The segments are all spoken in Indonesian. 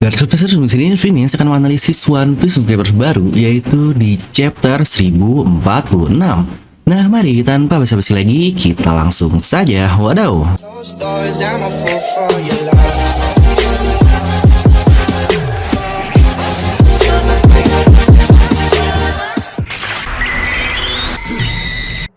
Garda Besar di sini Phineas akan menganalisis One Piece subscriber baru, yaitu di chapter 1046. Nah, mari tanpa basa-basi lagi, kita langsung saja. Wadaw.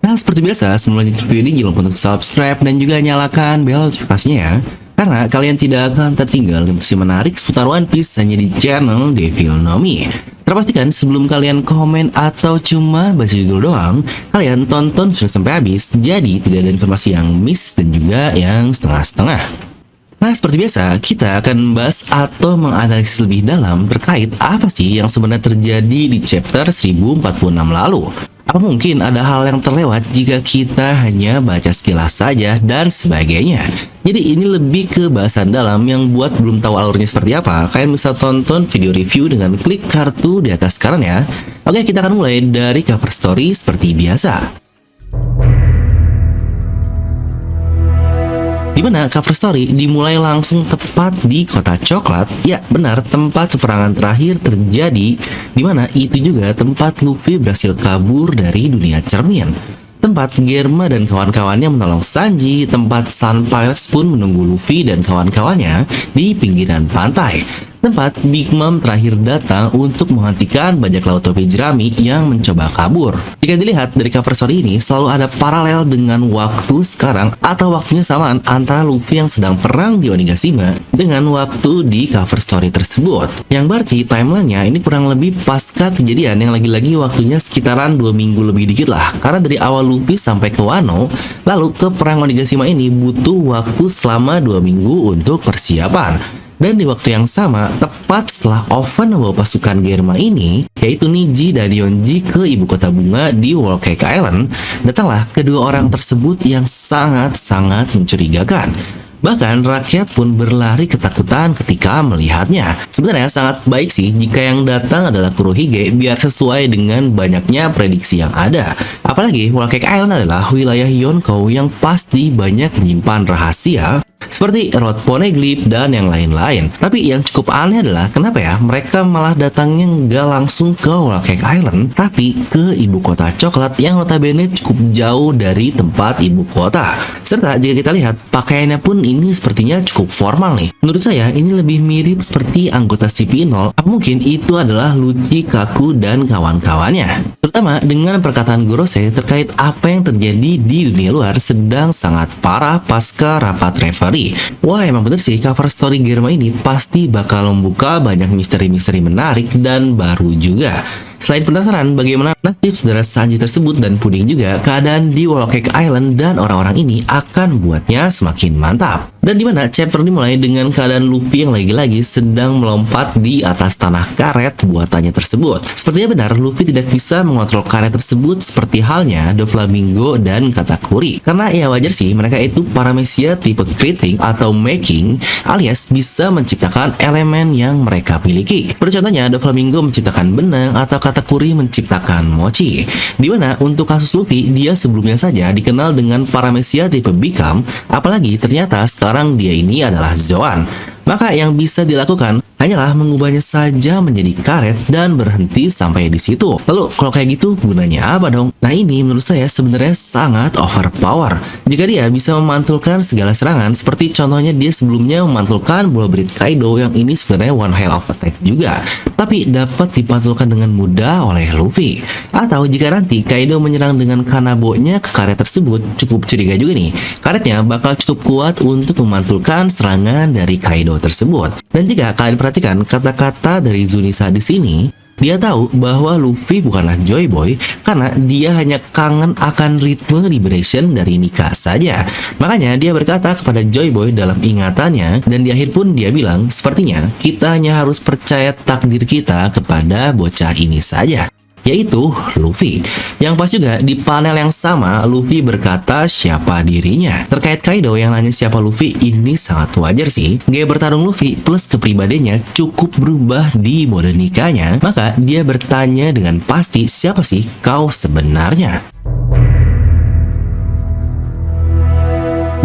Nah, seperti biasa, sebelum lanjut video ini jangan lupa untuk subscribe dan juga nyalakan bel notifikasinya ya. Karena kalian tidak akan tertinggal informasi menarik seputar One Piece hanya di channel Devil Nomi. Terpastikan sebelum kalian komen atau cuma baca judul doang, kalian tonton sudah sampai habis, jadi tidak ada informasi yang miss dan juga yang setengah-setengah. Nah, seperti biasa, kita akan membahas atau menganalisis lebih dalam terkait apa sih yang sebenarnya terjadi di chapter 1046 lalu. Apa mungkin ada hal yang terlewat jika kita hanya baca sekilas saja dan sebagainya. Jadi ini lebih ke bahasan dalam yang buat belum tahu alurnya seperti apa, kalian bisa tonton video review dengan klik kartu di atas kanan ya. Oke, kita akan mulai dari cover story seperti biasa. Dimana cover story dimulai langsung tepat di kota coklat. Ya benar, tempat peperangan terakhir terjadi, dimana itu juga tempat Luffy berhasil kabur dari dunia cermin, tempat Germa dan kawan-kawannya menolong Sanji, tempat Sun Pirates pun menunggu Luffy dan kawan-kawannya di pinggiran pantai, tempat Big Mom terakhir datang untuk menghentikan bajak laut topi jerami yang mencoba kabur. Jika dilihat dari cover story ini, selalu ada paralel dengan waktu sekarang atau waktunya samaan antara Luffy yang sedang perang di Onigashima dengan waktu di cover story tersebut. Yang berarti timelinenya ini kurang lebih pasca kejadian yang lagi-lagi waktunya sekitaran 2 minggu lebih dikit lah. Karena dari awal Luffy sampai ke Wano, lalu ke perang Onigashima ini butuh waktu selama 2 minggu untuk persiapan. Dan di waktu yang sama, tepat setelah Oven membawa pasukan Germa ini, yaitu Niji dan Yonji ke ibu kota bunga di Whole Cake Island, datanglah kedua orang tersebut yang sangat-sangat mencurigakan. Bahkan rakyat pun berlari ketakutan ketika melihatnya. Sebenarnya sangat baik sih jika yang datang adalah Kurohige biar sesuai dengan banyaknya prediksi yang ada. Apalagi Whole Cake Island adalah wilayah Yonkou yang pasti banyak menyimpan rahasia seperti Road Poneglyph dan yang lain-lain. Tapi yang cukup aneh adalah kenapa ya mereka malah datangnya nggak langsung ke Whole Cake Island, tapi ke ibu kota coklat yang notabene cukup jauh dari tempat ibu kota. Serta jika kita lihat pakaiannya pun ini sepertinya cukup formal nih. Menurut saya ini lebih mirip seperti anggota CP0. Apa mungkin itu adalah Lucci, Kaku, dan kawan-kawannya? Terutama dengan perkataan Gorose terkait apa yang terjadi di dunia luar sedang sangat parah pasca rapat referee. Wah, emang bener sih cover story Germa ini pasti bakal membuka banyak misteri-misteri menarik dan baru juga. Selain penasaran bagaimana nasib saudara Sanji tersebut dan Puding juga, keadaan di Whole Cake Island dan orang-orang ini akan buatnya semakin mantap. Dan dimana chapter dimulai dengan keadaan Luffy yang lagi-lagi sedang melompat di atas tanah karet buatannya tersebut. Sepertinya benar Luffy tidak bisa mengontrol karet tersebut seperti halnya Doflamingo dan Katakuri. Karena ya wajar sih mereka itu paramecia tipe creating atau making, alias bisa menciptakan elemen yang mereka miliki. Seperti contohnya Doflamingo menciptakan benang atau Katakuri menciptakan mochi. Dimana untuk kasus Luffy, dia sebelumnya saja dikenal dengan paramecia tipe Become, apalagi ternyata sekarang dia ini adalah Zoan. Maka yang bisa dilakukan hanyalah mengubahnya saja menjadi karet dan berhenti sampai di situ. Lalu kalau kayak gitu gunanya apa dong? Nah, ini menurut saya sebenarnya sangat overpower. Jika dia bisa memantulkan segala serangan, seperti contohnya dia sebelumnya memantulkan bola berit Kaido yang ini sebenarnya one hell of attack juga, tapi dapat dipantulkan dengan mudah oleh Luffy. Atau jika nanti Kaido menyerang dengan Kanabo-nya ke karet tersebut, cukup curiga juga nih. Karetnya bakal cukup kuat untuk memantulkan serangan dari Kaido tersebut. Dan jika kalian perhatikan kata-kata dari Zunisa di sini, dia tahu bahwa Luffy bukanlah Joy Boy karena dia hanya kangen akan ritme liberation dari Nika saja. Makanya dia berkata kepada Joy Boy dalam ingatannya, dan di akhir pun dia bilang, sepertinya kita hanya harus percaya takdir kita kepada bocah ini saja, yaitu Luffy. Yang pas juga di panel yang sama Luffy berkata siapa dirinya. Terkait Kaido yang nanya siapa Luffy, ini sangat wajar sih. Gaya bertarung Luffy plus kepribadiannya cukup berubah di mode nikahnya. Maka dia bertanya dengan pasti, siapa sih kau sebenarnya?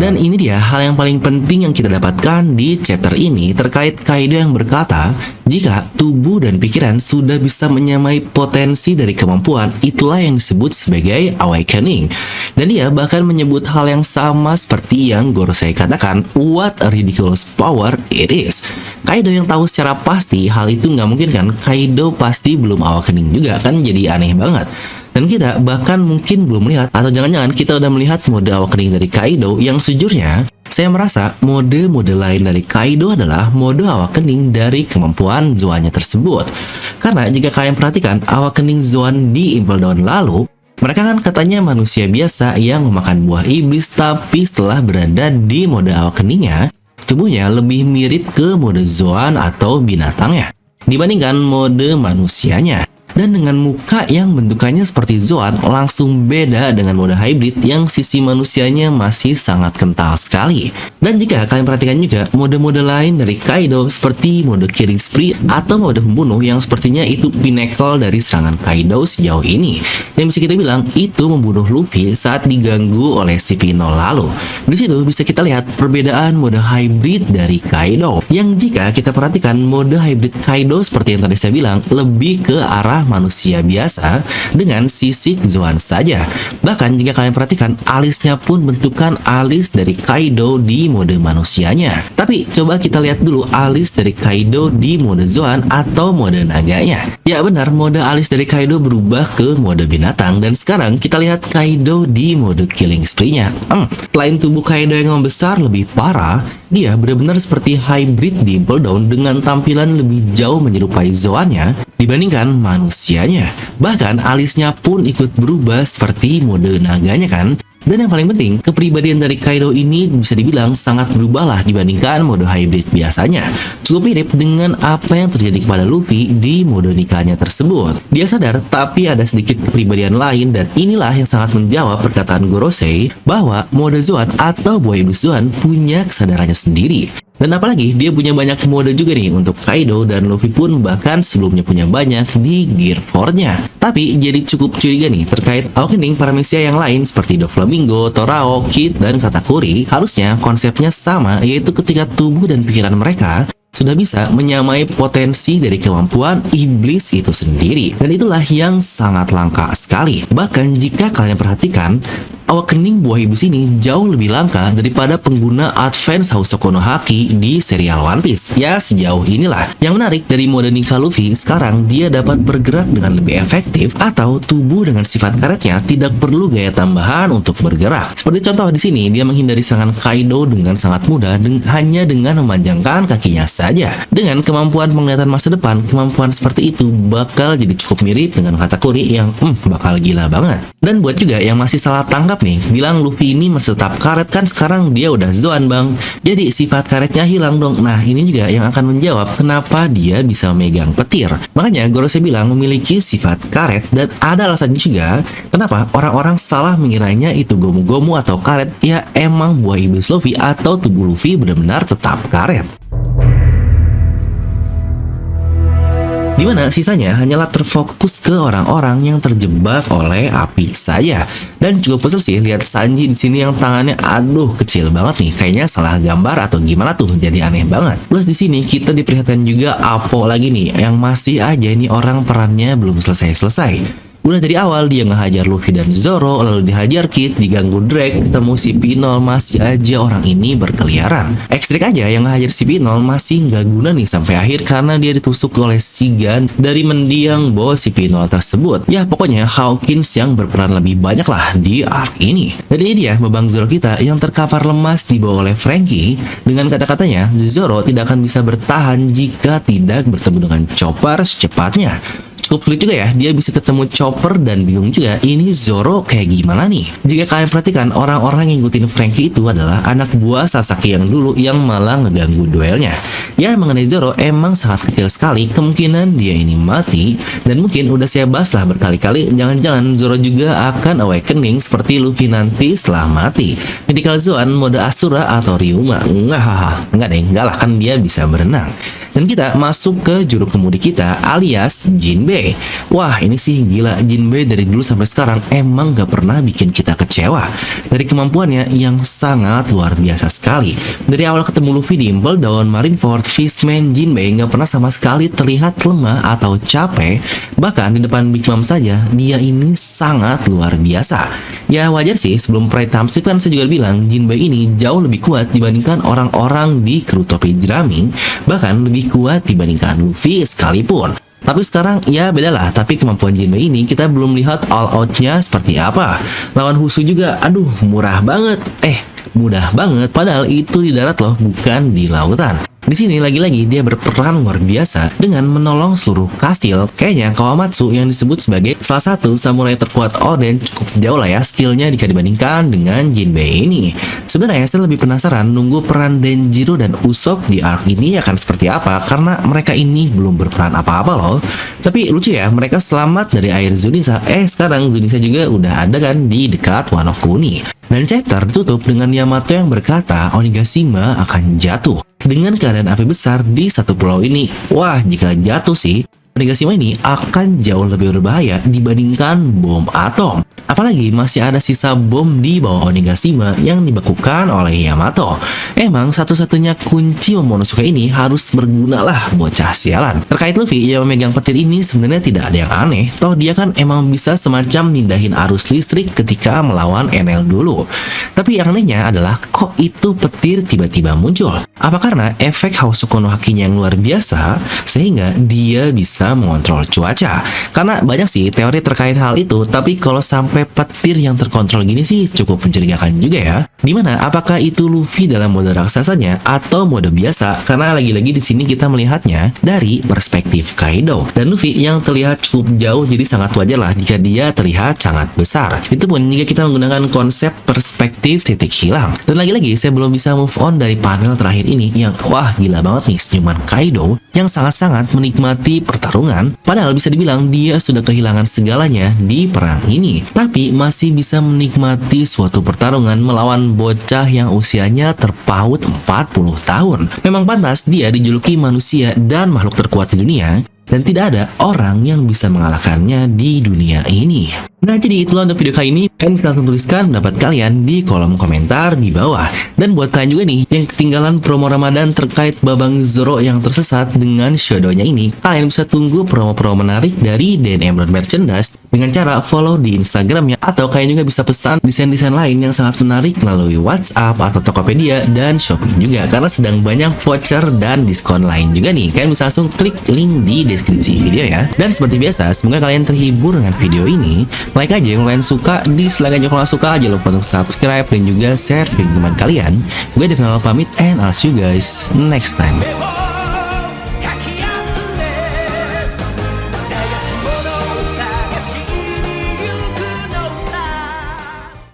Dan ini dia hal yang paling penting yang kita dapatkan di chapter ini terkait Kaido yang berkata, jika tubuh dan pikiran sudah bisa menyamai potensi dari kemampuan, itulah yang disebut sebagai awakening. Dan dia bahkan menyebut hal yang sama seperti yang Gorosei katakan, what a ridiculous power it is. Kaido yang tahu secara pasti hal itu nggak mungkin kan, Kaido pasti belum awakening juga kan, jadi aneh banget. Dan kita bahkan mungkin belum melihat, atau jangan-jangan kita udah melihat mode awakening dari Kaido yang sejujurnya saya merasa mode-mode lain dari Kaido adalah mode awakening dari kemampuan Zoannya tersebut. Karena jika kalian perhatikan awakening Zoan di Impel Down lalu, mereka kan katanya manusia biasa yang memakan buah iblis, tapi setelah berada di mode awakeningnya, tubuhnya lebih mirip ke mode Zoan atau binatangnya dibandingkan mode manusianya. Dan dengan muka yang bentukannya seperti Zoan langsung beda dengan mode hybrid yang sisi manusianya masih sangat kental sekali. Dan jika kalian perhatikan juga mode-mode lain dari Kaido seperti mode Killing Spree atau mode pembunuh yang sepertinya itu pinnacle dari serangan Kaido sejauh ini, yang bisa kita bilang itu membunuh Luffy saat diganggu oleh si Pino lalu. Di situ bisa kita lihat perbedaan mode hybrid dari Kaido, yang jika kita perhatikan mode hybrid Kaido seperti yang tadi saya bilang lebih ke arah manusia biasa dengan sisik Zoan saja. Bahkan jika kalian perhatikan alisnya pun bentukan alis dari Kaido di mode manusianya. Tapi coba kita lihat dulu alis dari Kaido di mode Zoan atau mode naganya. Ya benar, mode alis dari Kaido berubah ke mode binatang, dan sekarang kita lihat Kaido di mode Killing Spree-nya. Selain tubuh Kaido yang membesar lebih parah, dia benar-benar seperti hybrid di Impel Down dengan tampilan lebih jauh menyerupai Zoannya dibandingkan manusianya. Bahkan alisnya pun ikut berubah seperti mode naganya kan. Dan yang paling penting, kepribadian dari Kaido ini bisa dibilang sangat berubah lah dibandingkan mode hybrid biasanya. Cukup mirip dengan apa yang terjadi kepada Luffy di mode nikahnya tersebut. Dia sadar, tapi ada sedikit kepribadian lain, dan inilah yang sangat menjawab perkataan Gorosei bahwa mode Zoan atau buah iblis Zoan punya kesadarannya sendiri. Dan apalagi dia punya banyak mode juga nih untuk Kaido, dan Luffy pun bahkan sebelumnya punya banyak di Gear 4-nya. Tapi jadi cukup curiga nih terkait awakening para manusia yang lain seperti Doflamingo, Torao, Kid, dan Katakuri. Harusnya konsepnya sama, yaitu ketika tubuh dan pikiran mereka sudah bisa menyamai potensi dari kemampuan iblis itu sendiri. Dan itulah yang sangat langka sekali. Bahkan jika kalian perhatikan, awakening buah iblis ini jauh lebih langka daripada pengguna Advance Housoko no Haki di serial One Piece. Ya, sejauh inilah. Yang menarik dari mode Nika Luffy, sekarang dia dapat bergerak dengan lebih efektif, atau tubuh dengan sifat karetnya tidak perlu gaya tambahan untuk bergerak. Seperti contoh di sini, dia menghindari serangan Kaido dengan sangat mudah hanya dengan memanjangkan kakinya saja. Dengan kemampuan penglihatan masa depan, kemampuan seperti itu bakal jadi cukup mirip dengan Katakuri yang bakal gila banget. Dan buat juga yang masih salah tangkap nih, bilang Luffy ini masih tetap karet, kan sekarang dia udah Zoan bang, jadi sifat karetnya hilang dong. Nah ini juga yang akan menjawab kenapa dia bisa megang petir. Makanya Gorosei bilang memiliki sifat karet, dan ada alasannya juga kenapa orang-orang salah mengiranya itu gomu-gomu atau karet. Ya emang buah iblis Luffy atau tubuh Luffy benar-benar tetap karet. Dimana sisanya hanyalah terfokus ke orang-orang yang terjebak oleh api saja. Dan cukup kesel sih lihat Sanji di sini yang tangannya aduh kecil banget nih, kayaknya salah gambar atau gimana tuh, jadi aneh banget. Plus di sini kita diperlihatkan juga Apo lagi nih, yang masih aja ini orang perannya belum selesai-selesai. Udah dari awal dia ngehajar Luffy dan Zoro, lalu dihajar Kid, diganggu Drake, ketemu si Pinol, masih aja orang ini berkeliaran. Ekstrik aja yang ngehajar si Pinol masih nggak guna nih sampai akhir karena dia ditusuk oleh si Gun dari mendiang bos si Pinol tersebut. Ya pokoknya Hawkins yang berperan lebih banyak lah di arc ini. Dan ini dia babang Zoro kita yang terkapar lemas dibawa oleh Franky dengan kata-katanya Zoro tidak akan bisa bertahan jika tidak bertemu dengan Chopper secepatnya. Cukup sulit juga ya, dia bisa ketemu Chopper dan bingung juga ini Zoro kayak gimana nih. Jika kalian perhatikan, orang-orang yang ngikutin Franky itu adalah anak buah Sasaki yang dulu yang malah ngeganggu duelnya. Ya mengenai Zoro emang sangat kecil sekali kemungkinan dia ini mati, dan mungkin udah saya bahas lah berkali-kali, jangan-jangan Zoro juga akan awakening seperti Luffy nanti setelah mati. Mythical Zoan mode Asura atau Ryuma. Enggak lah, kan dia bisa berenang. Dan kita masuk ke juru kemudi kita alias Jinbe. Oke, wah ini sih gila, Jinbei dari dulu sampai sekarang emang gak pernah bikin kita kecewa. Dari kemampuannya yang sangat luar biasa sekali. Dari awal ketemu Luffy di Impel Down Marineford, Fishman Jinbei gak pernah sama sekali terlihat lemah atau capek. Bahkan di depan Big Mom saja, dia ini sangat luar biasa. Ya wajar sih, sebelum Pride Time kan saya juga bilang Jinbei ini jauh lebih kuat dibandingkan orang-orang di kru topi jerami, bahkan lebih kuat dibandingkan Luffy sekalipun. Tapi sekarang ya bedalah, tapi kemampuan Jinbei ini kita belum lihat all out-nya seperti apa. Lawan Husu juga, aduh murah banget. Mudah banget, padahal itu di darat loh, bukan di lautan. Di sini lagi-lagi dia berperan luar biasa dengan menolong seluruh kastil. Kayaknya Kawamatsu yang disebut sebagai salah satu samurai terkuat Oden cukup jauh lah ya skillnya jika dibandingkan dengan Jinbei ini. Sebenarnya saya lebih penasaran nunggu peran Denjiro dan Usopp di arc ini akan seperti apa, karena mereka ini belum berperan apa-apa loh. Tapi lucu ya, mereka selamat dari air Zunisha. Sekarang Zunisha juga udah ada kan di dekat Wano Kuni. Dan chapter ditutup dengan Yamato yang berkata Onigashima akan jatuh dengan keadaan api besar di satu pulau ini. Wah, jika jatuh sih, Onigashima ini akan jauh lebih berbahaya dibandingkan bom atom. Apalagi masih ada sisa bom di bawah Onigashima yang dibekukan oleh Yamato. Emang satu-satunya kunci Momonosuke ini harus berguna lah, bocah sialan. Terkait Luffy yang memegang petir ini sebenarnya tidak ada yang aneh. Toh dia kan emang bisa semacam nindahin arus listrik ketika melawan Enel dulu. Tapi yang anehnya adalah kok itu petir tiba-tiba muncul? Apa karena efek Hausoku no Haki-nya yang luar biasa sehingga dia bisa mengontrol cuaca? Karena banyak sih teori terkait hal itu, tapi kalau sampai petir yang terkontrol gini sih cukup mencurigakan juga ya. Dimana apakah itu Luffy dalam mode raksasanya atau mode biasa? Karena lagi-lagi di sini kita melihatnya dari perspektif Kaido dan Luffy yang terlihat cukup jauh, jadi sangat wajar lah jika dia terlihat sangat besar. Itu pun jika kita menggunakan konsep perspektif titik hilang. Dan lagi-lagi saya belum bisa move on dari panel terakhir ini yang wah gila banget nih, senyuman Kaido yang sangat-sangat menikmati pertarungan, padahal bisa dibilang dia sudah kehilangan segalanya di perang ini, tapi masih bisa menikmati suatu pertarungan melawan bocah yang usianya terpaut 40 tahun. Memang pantas dia dijuluki manusia dan makhluk terkuat di dunia, dan tidak ada orang yang bisa mengalahkannya di dunia ini. Nah, jadi itulah untuk video kali ini. Kalian bisa langsung tuliskan pendapat kalian di kolom komentar di bawah. Dan buat kalian juga nih yang ketinggalan promo Ramadan terkait Babang Zoro yang tersesat dengan shadow-nya ini, kalian bisa tunggu promo-promo menarik dari DNM Merchandise dengan cara follow di Instagramnya, atau kalian juga bisa pesan desain-desain lain yang sangat menarik melalui WhatsApp atau Tokopedia dan Shopee juga, karena sedang banyak voucher dan diskon lain juga nih. Kalian bisa langsung klik link di deskripsi video ya. Dan seperti biasa, semoga kalian terhibur dengan video ini. Like aja yang kalian suka, dislike aja kalau suka, jangan lupa untuk subscribe dan juga share ke teman kalian. Gue Devin pamit, and I'll see you guys next time.